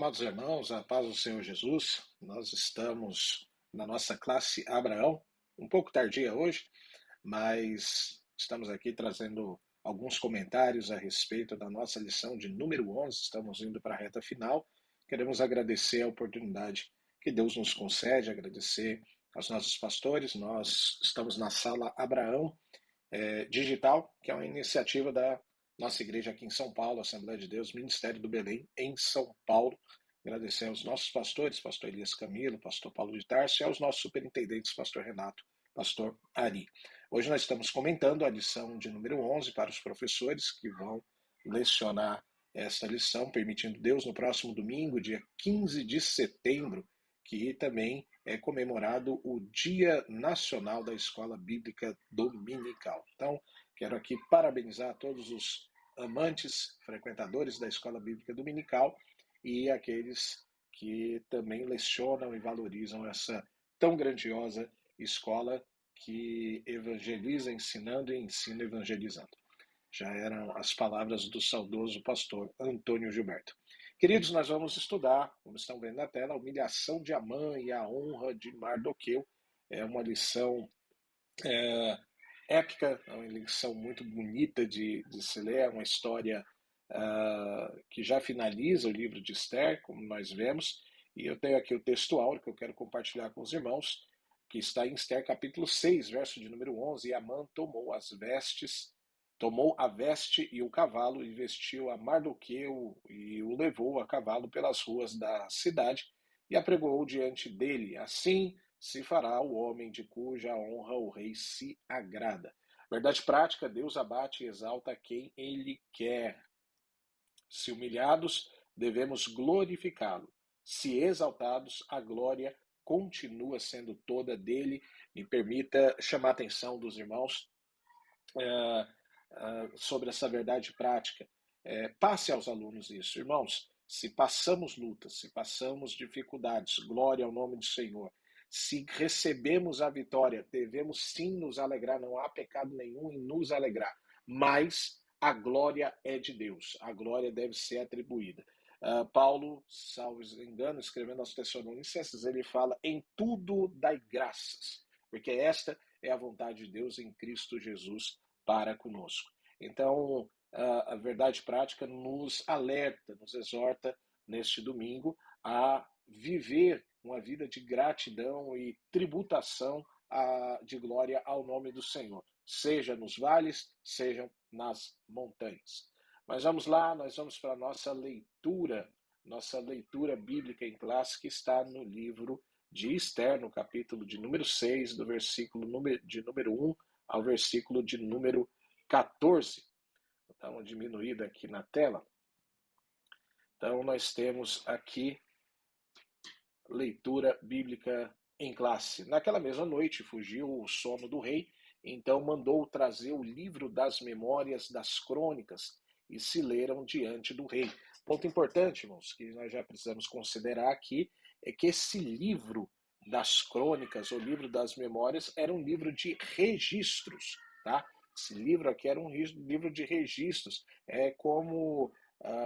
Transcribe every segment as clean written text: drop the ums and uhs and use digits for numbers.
amados irmãos, a paz do Senhor Jesus. Nós estamos na nossa classe Abraão, um pouco tardia hoje, mas estamos aqui trazendo alguns comentários a respeito da nossa lição de número 11. Estamos indo para a reta final. Queremos agradecer a oportunidade que Deus nos concede, agradecer aos nossos pastores. Nós estamos na sala Abraão Digital, que é uma iniciativa da nossa igreja aqui em São Paulo, Assembleia de Deus, Ministério do Belém, em São Paulo. Agradecer aos nossos pastores, pastor Elias Camilo, pastor Paulo de Tarso, e aos nossos superintendentes, pastor Renato, pastor Ari. Hoje nós estamos comentando a lição de número 11 para os professores que vão lecionar esta lição, permitindo Deus, no próximo domingo, dia 15 de setembro, que também é comemorado o Dia Nacional da Escola Bíblica Dominical. Então, quero aqui parabenizar todos os amantes, frequentadores da Escola Bíblica Dominical e aqueles que também lecionam e valorizam essa tão grandiosa escola que evangeliza ensinando e ensina evangelizando. Já eram as palavras do saudoso pastor Antônio Gilberto. Queridos, nós vamos estudar, como estão vendo na tela, a humilhação de Amã e a honra de Mardoqueu. É uma lição épica, é uma lição muito bonita de se ler, é uma história que já finaliza o livro de Esther, como nós vemos, e eu tenho aqui o texto áureo que eu quero compartilhar com os irmãos, que está em Esther capítulo 6, verso de número 11, e Amã tomou a veste e o cavalo e vestiu a Mardoqueu e o levou a cavalo pelas ruas da cidade e apregoou diante dele. Assim se fará o homem de cuja honra o rei se agrada. Verdade prática, Deus abate e exalta quem ele quer. Se humilhados, devemos glorificá-lo. Se exaltados, a glória continua sendo toda dele. Me permita chamar a atenção dos irmãos sobre essa verdade prática. Passe aos alunos isso. Irmãos, se passamos lutas, se passamos dificuldades, glória ao nome do Senhor. Se recebemos a vitória, devemos sim nos alegrar, não há pecado nenhum em nos alegrar, mas a glória é de Deus, a glória deve ser atribuída. Paulo, salvo engano, escrevendo aos Tessalonicenses, ele fala: em tudo dai graças, porque esta é a vontade de Deus em Cristo Jesus para conosco. Então, a verdade prática nos alerta, nos exorta neste domingo a viver uma vida de gratidão e tributação de glória ao nome do Senhor, seja nos vales, sejam nas montanhas. Mas vamos lá, nós vamos para a nossa leitura bíblica em classe, que está no livro de Esther, no capítulo de número 6, do versículo de número 1 ao versículo de número 14. Dá uma diminuída aqui na tela. Então, nós temos aqui leitura bíblica em classe. Naquela mesma noite fugiu o sono do rei, então mandou trazer o livro das memórias das crônicas e se leram diante do rei. Ponto importante, irmãos, que nós já precisamos considerar aqui, é que esse livro das crônicas, o livro das memórias, era um livro de registros, tá? Esse livro aqui era um livro de registros. É como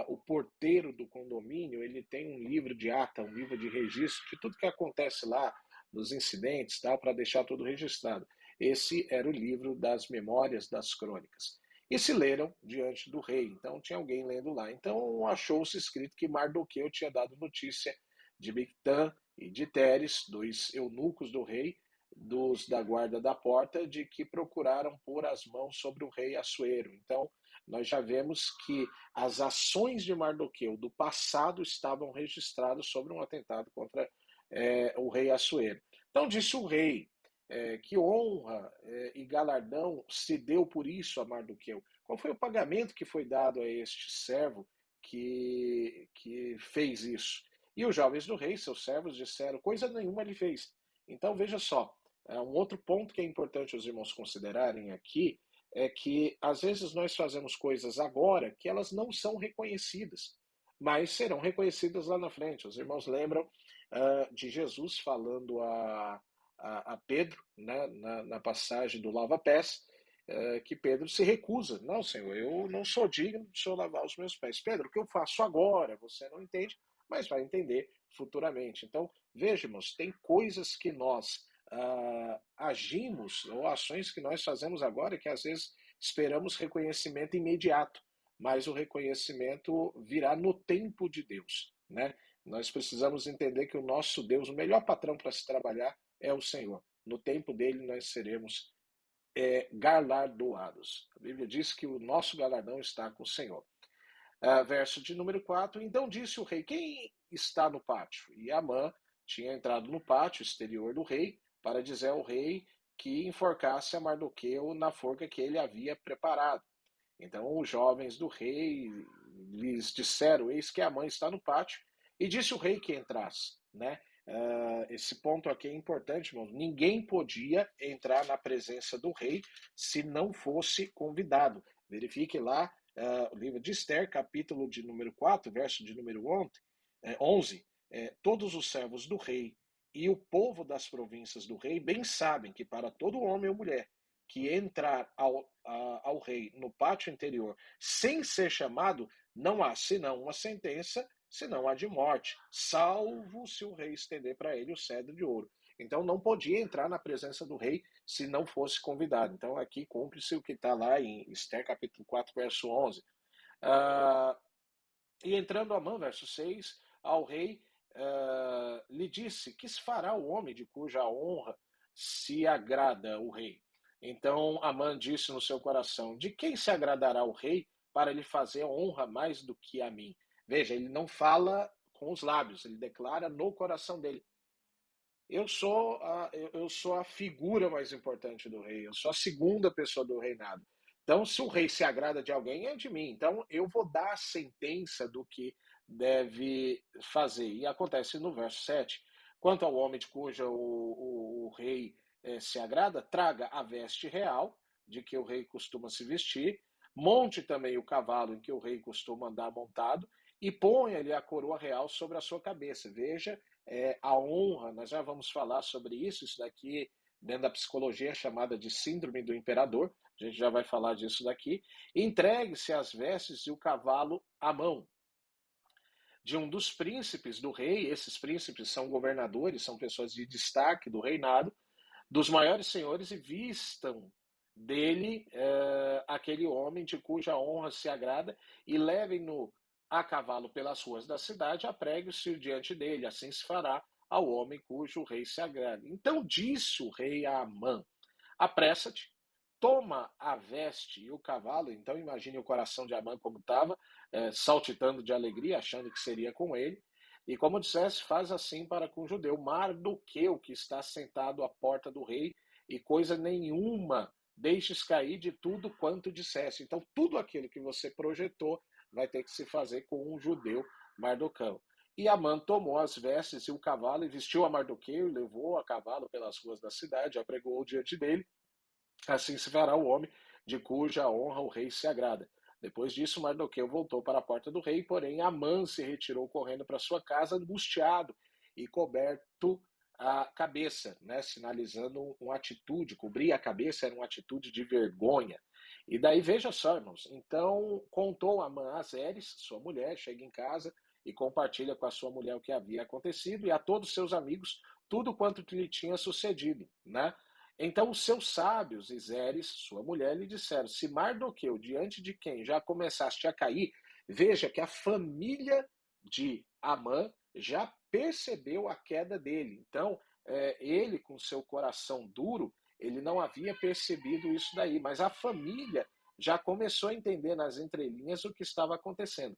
o porteiro do condomínio, ele tem um livro de ata, um livro de registro de tudo que acontece lá, dos incidentes, tá, para deixar tudo registrado. Esse era o livro das memórias das crônicas. E se leram diante do rei. Então tinha alguém lendo lá. Então achou-se escrito que Mardoqueu tinha dado notícia de Bigtã e de Teres, dois eunucos do rei, dos da guarda da porta, de que procuraram pôr as mãos sobre o rei Assuero. Então, nós já vemos que as ações de Mardoqueu do passado estavam registradas sobre um atentado contra o rei Assuero. Então, disse o rei: que honra e galardão se deu por isso a Mardoqueu? Qual foi o pagamento que foi dado a este servo que fez isso? E os jovens do rei, seus servos, disseram: coisa nenhuma ele fez. Então, veja só, um outro ponto que é importante os irmãos considerarem aqui é que, às vezes, nós fazemos coisas agora que elas não são reconhecidas, mas serão reconhecidas lá na frente. Os irmãos lembram de Jesus falando a Pedro, né, na passagem do lava-pés, que Pedro se recusa. Não, Senhor, eu não sou digno de o Senhor lavar os meus pés. Pedro, o que eu faço agora? Você não entende, mas vai entender futuramente. Então, vejamos, tem coisas que nós agimos, ou ações que nós fazemos agora, que às vezes esperamos reconhecimento imediato, mas o reconhecimento virá no tempo de Deus, né? Nós precisamos entender que o nosso Deus, o melhor patrão para se trabalhar é o Senhor. No tempo dele nós seremos galardoados. A Bíblia diz que o nosso galardão está com o Senhor. Verso de número 4. Então disse o rei: quem está no pátio? E Amã tinha entrado no pátio exterior do rei para dizer ao rei que enforcasse a Mardoqueu na forca que ele havia preparado. Então os jovens do rei lhes disseram: eis que Amã está no pátio, e disse o rei que entrasse, né? Esse ponto aqui é importante, irmão. Ninguém podia entrar na presença do rei se não fosse convidado. Verifique lá o livro de Esther, capítulo de número 4, verso de número 11. Todos os servos do rei e o povo das províncias do rei bem sabem que para todo homem ou mulher que entrar ao rei no pátio interior sem ser chamado, não há senão uma sentença, senão a de morte, salvo se o rei estender para ele o cedro de ouro. Então não podia entrar na presença do rei se não fosse convidado. Então aqui cumpre-se o que está lá em Esther capítulo 4, verso 11. E entrando Amã, verso 6, ao rei lhe disse: que se fará o homem de cuja honra se agrada o rei? Então Amã disse no seu coração: de quem se agradará o rei para lhe fazer honra mais do que a mim? Veja, ele não fala com os lábios, ele declara no coração dele: eu sou a figura mais importante do rei, eu sou a segunda pessoa do reinado. Então, se o rei se agrada de alguém, é de mim. Então, eu vou dar a sentença do que deve fazer. E acontece no verso 7. Quanto ao homem de cuja o rei se agrada, traga a veste real, de que o rei costuma se vestir, monte também o cavalo em que o rei costuma andar montado, e ponha-lhe a coroa real sobre a sua cabeça. Veja, a honra, nós já vamos falar sobre isso daqui dentro da psicologia é chamada de síndrome do imperador, a gente já vai falar disso daqui. Entregue-se as vestes e o cavalo à mão de um dos príncipes do rei. Esses príncipes são governadores, são pessoas de destaque do reinado, dos maiores senhores, e vistam dele aquele homem de cuja honra se agrada, e levem-no a cavalo pelas ruas da cidade, apregue-se diante dele, assim se fará ao homem cujo rei se agrada. Então disse o rei a Amã: apressa-te, toma a veste e o cavalo. Então imagine o coração de Amã como estava, saltitando de alegria, achando que seria com ele. E como disseste, faz assim para com o judeu Mardoqueu, que está sentado à porta do rei, e coisa nenhuma deixes cair de tudo quanto disseste. Então tudo aquilo que você projetou vai ter que se fazer com um judeu, Mardoqueu. E Amã tomou as vestes e o cavalo, e vestiu a Mardoqueu, e levou a cavalo pelas ruas da cidade, apregou diante dele. Assim se fará o homem de cuja honra o rei se agrada. Depois disso, Mardoqueu voltou para a porta do rei, porém Amã se retirou correndo para sua casa, angustiado e coberto a cabeça, né, sinalizando uma atitude, cobrir a cabeça era uma atitude de vergonha. E daí, veja só, irmãos, então contou Amã a Zeres, sua mulher, chega em casa e compartilha com a sua mulher o que havia acontecido, e a todos seus amigos tudo quanto lhe tinha sucedido, né? Então os seus sábios e Zeres, sua mulher, lhe disseram: se Mardoqueu, diante de quem já começaste a cair, veja que a família de Amã já percebeu a queda dele. Então, ele, com seu coração duro, ele não havia percebido isso daí, mas a família já começou a entender nas entrelinhas o que estava acontecendo.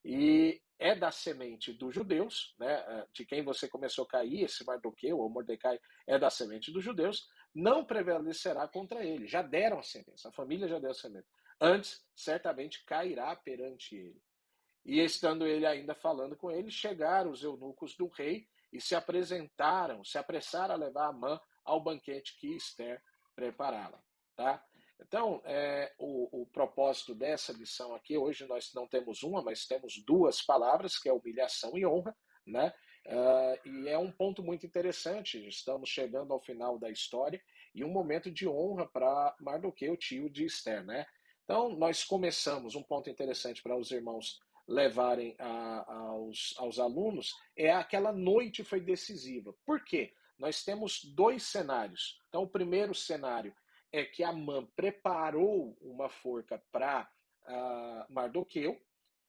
E é da semente dos judeus, né, de quem você começou a cair, esse Mardoqueu ou Mordecai é da semente dos judeus, não prevalecerá contra ele. Já deram a sentença, a família já deu a sentença. Antes, certamente cairá perante ele. E estando ele ainda falando com ele, chegaram os eunucos do rei e se apresentaram, se apressaram a levar Amã ao banquete que Esther preparava. Tá? Então, o propósito dessa lição aqui, hoje nós não temos uma, mas temos duas palavras, que é humilhação e honra, né? E é um ponto muito interessante, estamos chegando ao final da história, e um momento de honra para Mardoqueu, tio de Esther, né? Então, nós começamos, um ponto interessante para os irmãos levarem aos alunos, aquela noite foi decisiva. Por quê? Nós temos dois cenários. Então, o primeiro cenário é que Amã preparou uma forca para Mardoqueu.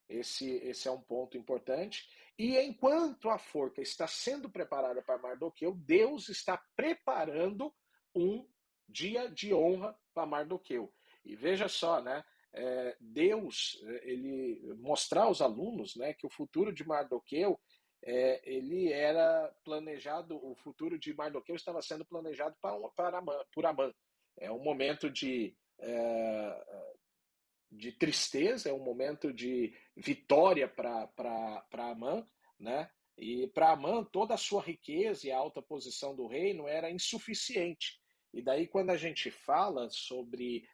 Esse é um ponto importante. E enquanto a forca está sendo preparada para Mardoqueu, Deus está preparando um dia de honra para Mardoqueu. E veja só, né? Deus, ele mostrar aos alunos, né, que o futuro de Mardoqueu, ele era planejado, o futuro de Mardoqueu estava sendo planejado por Amã. É um momento de tristeza, é um momento de vitória para Amã, né? E para Amã, toda a sua riqueza e a alta posição do reino era insuficiente. E daí, quando a gente fala sobre,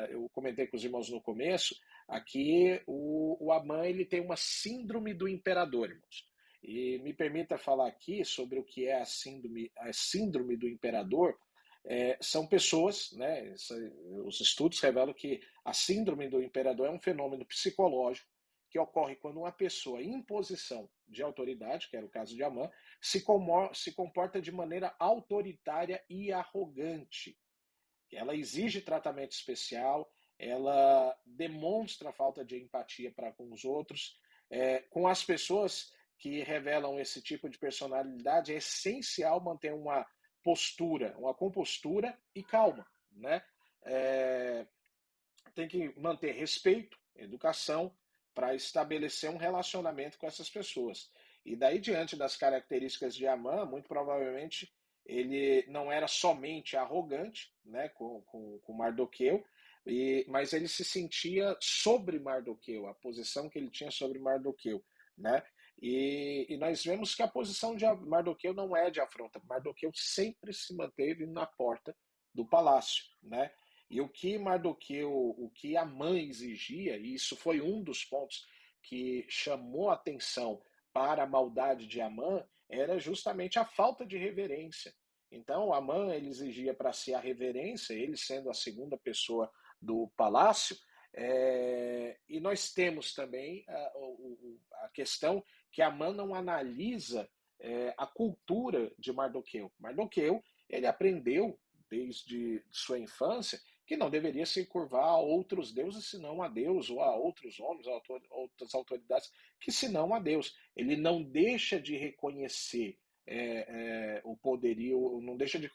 eu comentei com os irmãos no começo, aqui o Amã ele tem uma síndrome do imperador, irmãos. E me permita falar aqui sobre o que é a síndrome do imperador. São pessoas, né, os estudos revelam que a síndrome do imperador é um fenômeno psicológico que ocorre quando uma pessoa em posição de autoridade, que era o caso de Amã, se comporta de maneira autoritária e arrogante. Ela exige tratamento especial, ela demonstra falta de empatia para com os outros. Com as pessoas que revelam esse tipo de personalidade, é essencial manter uma compostura e calma, né? Tem que manter respeito, educação, para estabelecer um relacionamento com essas pessoas. E daí, diante das características de Amã, muito provavelmente ele não era somente arrogante, né, com Mardoqueu, mas ele se sentia sobre Mardoqueu, a posição que ele tinha sobre Mardoqueu, né? E nós vemos que a posição de Mardoqueu não é de afronta. Mardoqueu sempre se manteve na porta do palácio, né? E o que Mardoqueu, o que Amã exigia, e isso foi um dos pontos que chamou a atenção para a maldade de Amã, era justamente a falta de reverência. Então, Amã ele exigia para si a reverência, ele sendo a segunda pessoa do palácio, e nós temos também a questão que Amã não analisa a cultura de Mardoqueu. Mardoqueu ele aprendeu desde sua infância que não deveria se curvar a outros deuses senão a Deus, ou a outros homens, a outras autoridades que senão a Deus. Ele não deixa de reconhecer o poderio, não deixa de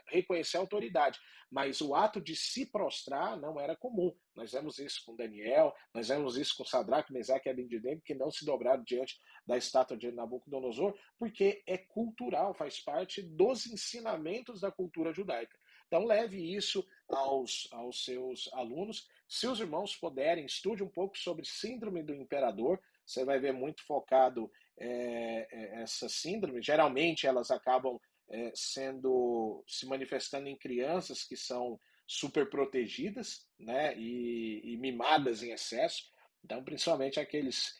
reconhecer a autoridade, mas o ato de se prostrar não era comum. Nós vemos isso com Daniel, nós vemos isso com Sadraque, Mesaque e Abednego, que não se dobraram diante da estátua de Nabucodonosor, porque é cultural, faz parte dos ensinamentos da cultura judaica. Então, leve isso aos seus alunos. Se os irmãos puderem, estude um pouco sobre síndrome do imperador. Você vai ver muito focado essa síndrome. Geralmente, elas acabam se manifestando em crianças que são super protegidas, né, e mimadas em excesso. Então, principalmente aqueles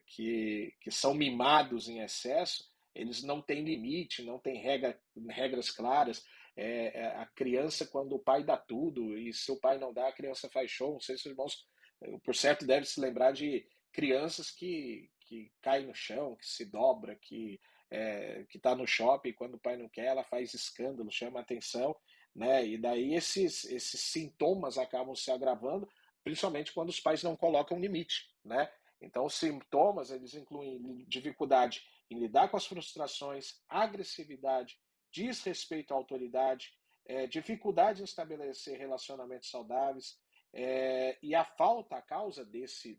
que são mimados em excesso, eles não têm limite, não têm regras claras. A criança, quando o pai dá tudo, e se o pai não dá, a criança faz show. Não sei se os irmãos, por certo, devem se lembrar de crianças que caem no chão, que se dobra, que está no shopping, quando o pai não quer, ela faz escândalo, chama atenção, né? E daí esses sintomas acabam se agravando, principalmente quando os pais não colocam limite, né? Então, os sintomas, eles incluem dificuldade em lidar com as frustrações, agressividade, desrespeito à autoridade, dificuldade em estabelecer relacionamentos saudáveis, e a causa desse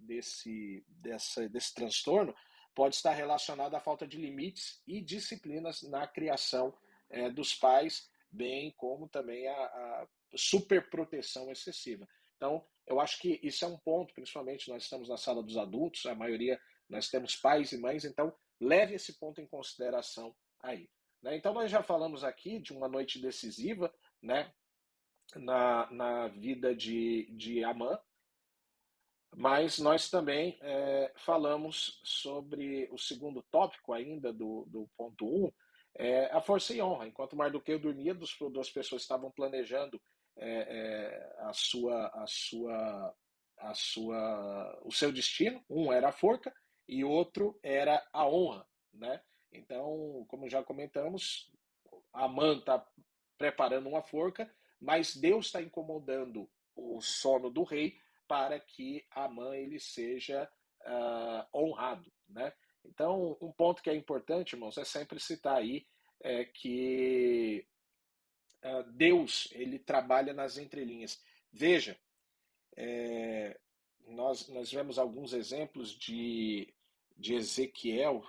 transtorno pode estar relacionada à falta de limites e disciplinas na criação dos pais, bem como também a superproteção excessiva. Então, eu acho que isso é um ponto, principalmente nós estamos na sala dos adultos, a maioria nós temos pais e mães, então leve esse ponto em consideração aí. Né? Então, nós já falamos aqui de uma noite decisiva, né, na vida de Amã, mas nós também falamos sobre o segundo tópico ainda do ponto 1, a força e honra. Enquanto Mardoqueu dormia, duas pessoas estavam planejando a sua o seu destino. Um era a forca e outro era a honra, né? Então, como já comentamos, Amã está preparando uma forca, mas Deus está incomodando o sono do rei para que Amã ele seja honrado, né? Então, um ponto que é importante, irmãos, é sempre citar aí que Deus ele trabalha nas entrelinhas. Veja, nós vemos alguns exemplos de Ezequiel,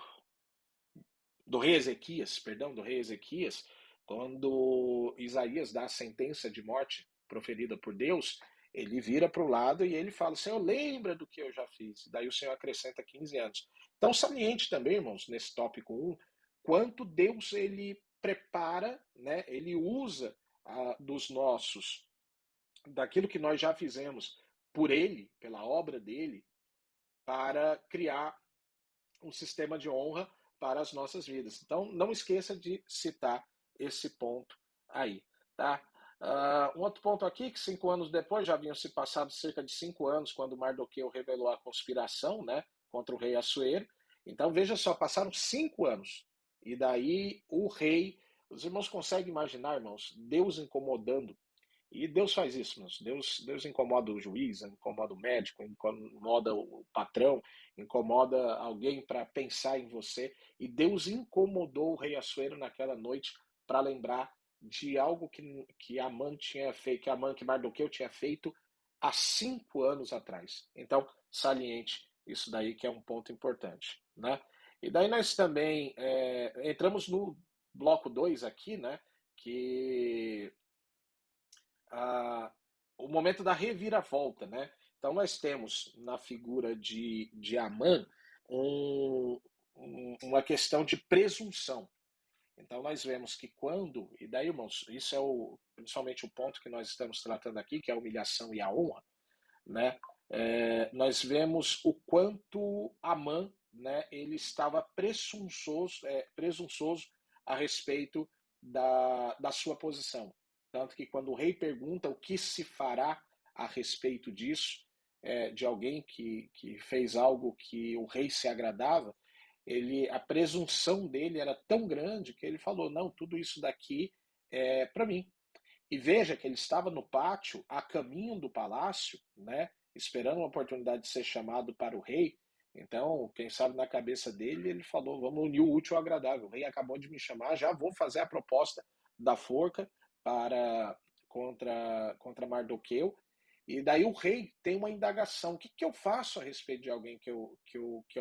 do rei Ezequias, quando Isaías dá a sentença de morte proferida por Deus, ele vira para o lado e ele fala: Senhor, lembra do que eu já fiz. Daí o Senhor acrescenta 15 anos. Então, saliente também, irmãos, nesse tópico 1, quanto Deus ele prepara, né, ele usa dos nossos, daquilo que nós já fizemos por ele, pela obra dele, para criar um sistema de honra para as nossas vidas. Então, não esqueça de citar esse ponto aí, tá? Um outro ponto aqui, que 5 anos depois, já haviam se passado cerca de 5 anos, quando Mardoqueu revelou a conspiração, né, contra o rei Assuero. Então, veja só, passaram 5 anos. E daí o rei, os irmãos conseguem imaginar, irmãos, Deus incomodando. E Deus faz isso, meus. Deus incomoda o juiz, incomoda o médico, incomoda o patrão, incomoda alguém para pensar em você. E Deus incomodou o rei Assuero naquela noite para lembrar de algo que Amã tinha feito, que Mardoqueu tinha feito há 5 anos atrás. Então, saliente isso daí que é um ponto importante, né? E daí nós também entramos no bloco 2 aqui, né? Que o momento da reviravolta, né? Então nós temos na figura de Amã uma questão de presunção. Então nós vemos que quando, e daí, irmãos, isso é principalmente o ponto que nós estamos tratando aqui, que é a humilhação e a honra, né? Nós vemos o quanto Amã, né, ele estava presunçoso a respeito da sua posição. Tanto que quando o rei pergunta o que se fará a respeito disso, de alguém que fez algo que o rei se agradava, a presunção dele era tão grande que ele falou: não, tudo isso daqui é para mim. E veja que ele estava no pátio, a caminho do palácio, né, esperando uma oportunidade de ser chamado para o rei. Então, quem sabe na cabeça dele, ele falou: vamos unir o útil ao agradável. O rei acabou de me chamar, já vou fazer a proposta da forca para contra Mardoqueu. E daí o rei tem uma indagação: o que eu faço a respeito de alguém que eu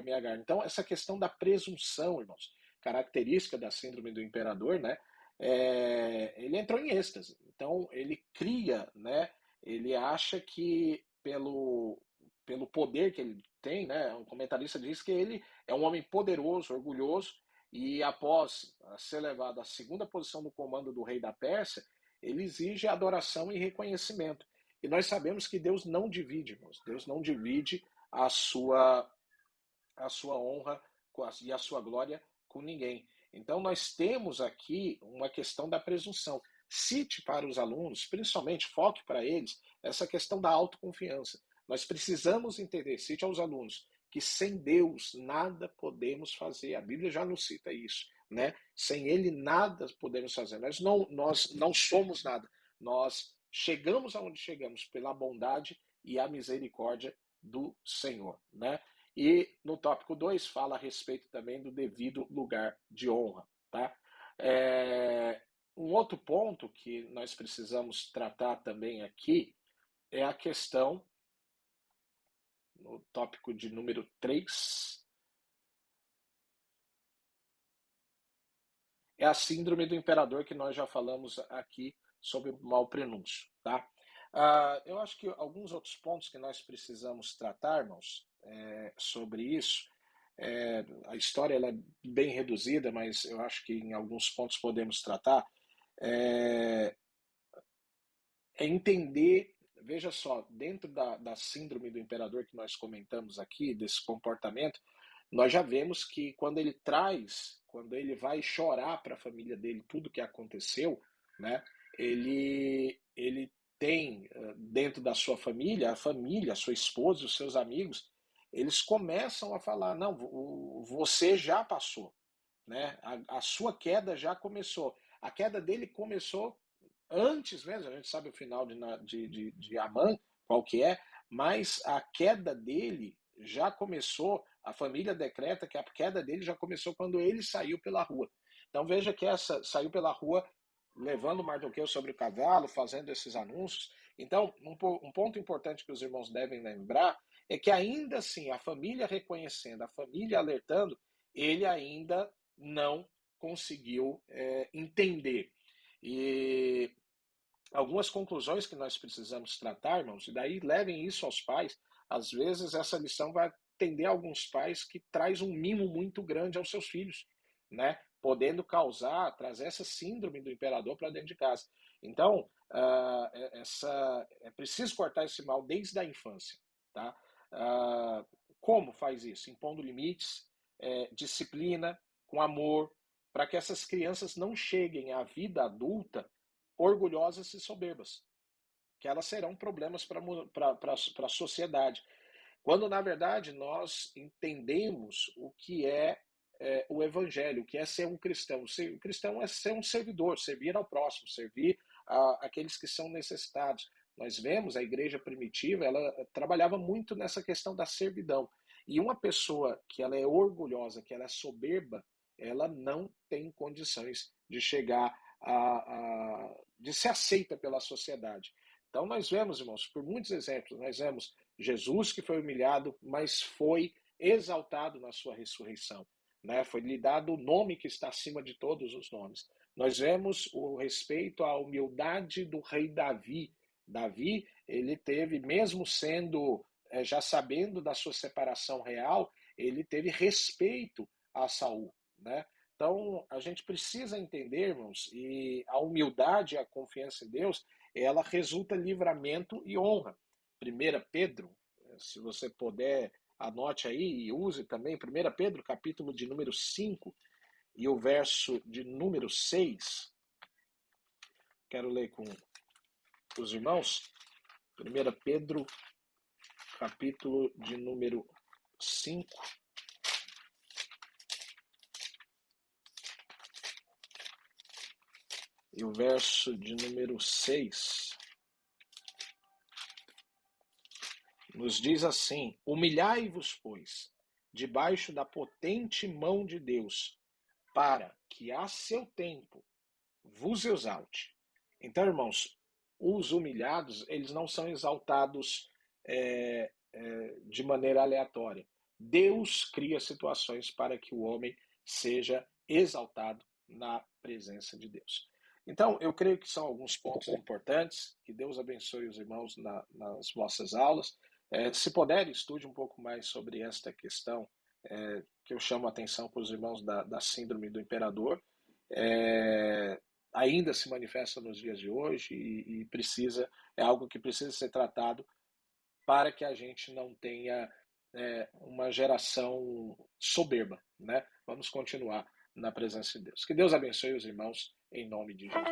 me agarro? Então, essa questão da presunção, irmãos, característica da síndrome do imperador, né? Ele entrou em êxtase. Então, ele cria, né? Ele acha que pelo poder que ele tem, né? Um comentarista diz que ele é um homem poderoso, orgulhoso, e após ser levado à segunda posição no comando do rei da Pérsia, ele exige adoração e reconhecimento. E nós sabemos que Deus não divide, irmãos. Deus não divide a sua honra e a sua glória com ninguém. Então, nós temos aqui uma questão da presunção. Cite para os alunos, principalmente foque para eles, essa questão da autoconfiança. Nós precisamos entender, cite aos alunos, que sem Deus nada podemos fazer. A Bíblia já nos cita isso, né? Sem Ele nada podemos fazer. Nós não somos nada. Nós chegamos aonde chegamos pela bondade e a misericórdia do Senhor, né? E no tópico 2 fala a respeito também do devido lugar de honra. Tá? Um outro ponto que nós precisamos tratar também aqui é a questão, no tópico de número 3, é a síndrome do imperador, que nós já falamos aqui sobre o mau prenúncio. Tá? Eu acho que alguns outros pontos que nós precisamos tratar, irmãos, sobre isso. A história ela é bem reduzida, mas eu acho que em alguns pontos podemos tratar. Entender, veja só, dentro da síndrome do imperador que nós comentamos aqui, desse comportamento, nós já vemos que quando ele vai chorar para a família dele tudo que aconteceu, né, ele tem dentro da sua família, a sua esposa, os seus amigos, eles começam a falar, não, você já passou, né? A sua queda já começou. A queda dele começou antes mesmo, a gente sabe o final de Amã, qual que é, mas a queda dele já começou, a família decreta que a queda dele já começou quando ele saiu pela rua. Então veja que essa saiu pela rua levando Mardoqueu sobre o cavalo, fazendo esses anúncios. Então, um ponto importante que os irmãos devem lembrar é que ainda assim, a família reconhecendo, a família alertando, ele ainda não conseguiu entender. E algumas conclusões que nós precisamos tratar, irmãos, e daí levem isso aos pais. Às vezes essa lição vai atender a alguns pais que traz um mimo muito grande aos seus filhos, né? Podendo trazer essa síndrome do imperador para dentro de casa. Então, é preciso cortar esse mal desde a infância, tá? Como faz isso? Impondo limites, disciplina, com amor, para que essas crianças não cheguem à vida adulta orgulhosas e soberbas, que elas serão problemas para a sociedade. Quando, na verdade, nós entendemos o que é o evangelho, o que é ser um cristão. O cristão é ser um servidor, servir ao próximo, servir aqueles que são necessitados. Nós vemos a igreja primitiva, ela trabalhava muito nessa questão da servidão. E uma pessoa que ela é orgulhosa, que ela é soberba, ela não tem condições de chegar de ser aceita pela sociedade. Então nós vemos, irmãos, por muitos exemplos, nós vemos Jesus que foi humilhado, mas foi exaltado na sua ressurreição, né? Foi lhe dado o nome que está acima de todos os nomes. Nós vemos o respeito à humildade do rei Davi. Davi, ele teve, mesmo sendo, já sabendo da sua separação real, ele teve respeito a Saul, né? Então, a gente precisa entender, irmãos, e a humildade e a confiança em Deus, ela resulta em livramento e honra. 1 Pedro, se você puder, anote aí e use também, 1 Pedro, capítulo de número 5 e o verso de número 6. Quero ler com os irmãos. 1 Pedro, capítulo de número 5. E o verso de número 6 nos diz assim: humilhai-vos, pois, debaixo da potente mão de Deus, para que a seu tempo vos exalte. Então, irmãos, os humilhados, eles não são exaltados de maneira aleatória. Deus cria situações para que o homem seja exaltado na presença de Deus. Então, eu creio que são alguns pontos importantes. Que Deus abençoe os irmãos nas vossas aulas. Se puder, estude um pouco mais sobre esta questão que eu chamo a atenção para os irmãos da síndrome do imperador. Ainda se manifesta nos dias de hoje e é algo que precisa ser tratado para que a gente não tenha uma geração soberba, né? Vamos continuar na presença de Deus. Que Deus abençoe os irmãos em nome de Jesus.